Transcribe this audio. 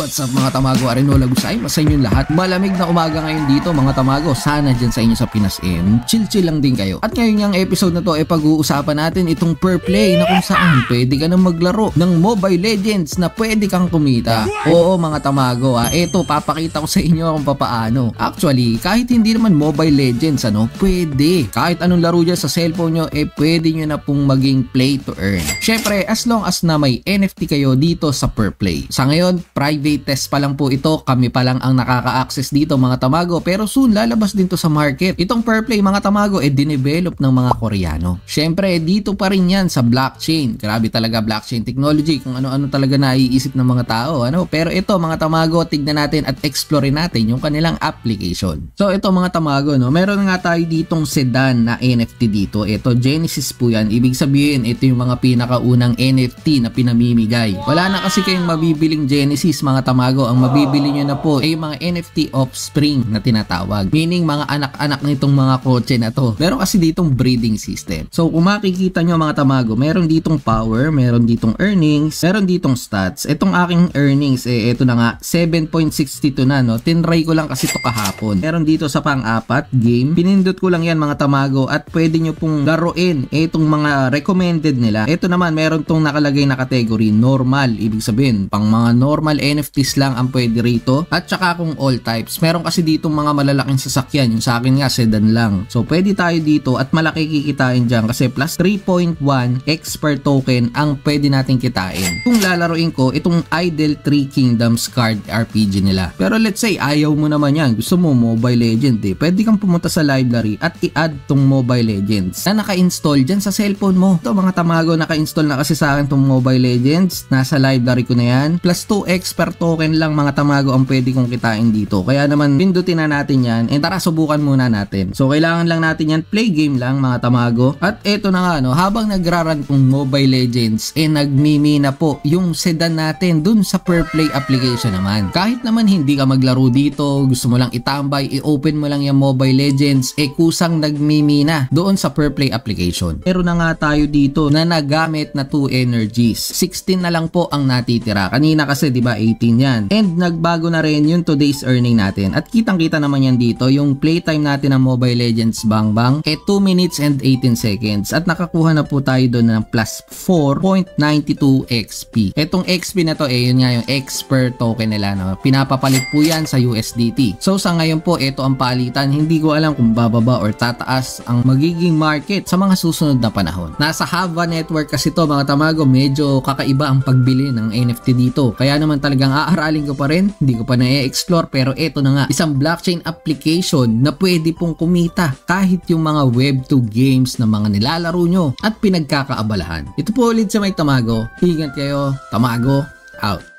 What's up mga tamago, Arinola Gusay, sa inyong lahat. Malamig na umaga ngayon dito mga tamago. Sana dyan sa inyo sa Pinas chill lang din kayo. At ngayon yung episode na to pag-uusapan natin itong per play na kung saan pwede ka nang maglaro ng Mobile Legends na pwede kang kumita. Oo mga tamago, eto papakita ko sa inyo kung papaano. Actually, kahit hindi naman Mobile Legends pwede. Kahit anong laro dyan sa cellphone nyo, pwede nyo na pong maging play to earn. Syempre, as long as na may NFT kayo dito sa per play. Sa ngayon, private test pa lang po ito. Kami pa lang ang nakaka-access dito mga tamago. Pero soon, lalabas din to sa market. Itong per play mga tamago, dinevelop ng mga Koreano. Syempre, dito pa rin yan sa blockchain. Grabe talaga blockchain technology. Kung ano-ano talaga naiisip ng mga tao. Pero ito mga tamago, tignan natin at explore natin yung kanilang application. So ito mga tamago, meron nga tayo ditong sedan na NFT dito. Ito, Genesis po yan. Ibig sabihin, ito yung mga pinakaunang NFT na pinamimigay. Wala na kasi kayong mabibiling Genesis mga tamago. Ang mabibili nyo na po ay mga NFT offspring na tinatawag. Meaning mga anak-anak nitong mga kotse na to. Meron kasi ditong breeding system. So kung makikita nyo mga tamago, meron ditong power, meron ditong earnings, meron ditong stats. Itong aking earnings, ito na nga, 7.62 na, Tinry ko lang kasi to kahapon. Meron dito sa pang-apat, game. Pinindot ko lang yan mga tamago at pwede nyo pong laruin itong mga recommended nila. Ito naman, meron tong nakalagay na category, normal. Ibig sabihin, pang mga normal NFTs lang ang pwede rito. At saka kung all types. Meron kasi ditong mga malalaking sasakyan. Yung sa akin nga, sedan lang. So, pwede tayo dito at malaki kikitain dyan kasi plus 3.1 X per token ang pwede natin kitain. Kung lalaroin ko, itong Idle 3 Kingdoms card RPG nila. Pero let's say, ayaw mo naman yan. Gusto mo Mobile Legends pwede kang pumunta sa library at i-add tong Mobile Legends na naka-install dyan sa cellphone mo. Ito mga tamago, naka-install na kasi sa akin tong Mobile Legends. Nasa library ko na yan. Plus 2x per token lang mga tamago ang pwede kong kitain dito. Kaya naman pindutin na natin yan. And tara, subukan muna natin. So kailangan lang natin yan, play game lang mga tamago. At eto na nga, habang nagraran kong Mobile Legends, nagmimina po yung sedan natin dun sa per play application naman. Kahit naman hindi ka maglaro dito, gusto mo lang itambay, i-open mo lang yung Mobile Legends, kusang nagmimina doon sa per play application. Pero na nga tayo dito na nagamit na 2 energies. 16 na lang po ang natitira. Kanina kasi 'di ba 18 yan. And nagbago na rin yung today's earning natin. At kitang-kita naman yan dito, yung playtime natin ng Mobile Legends Bang Bang 2 minutes and 18 seconds. At nakakuha na po tayo doon ng plus 4.92 XP. Etong XP na to yun nga yung X per token nila, Pinapapalit po yan sa USDT. So sa ngayon po, ito ang palitan. Hindi ko alam kung bababa or tataas ang magiging market sa mga susunod na panahon. Nasa Hava Network kasi to mga tamago, medyo kakaiba ang pagbili ng NFT dito. Kaya naman talagang aaralin ko pa rin, hindi ko pa na-explore, pero ito na nga, isang blockchain application na pwede pong kumita kahit yung mga Web2 games na mga nilalaro nyo at pinagkakaabalahan. Ito po ulit sa Mike Tamago. Ingat kayo, Tamago out.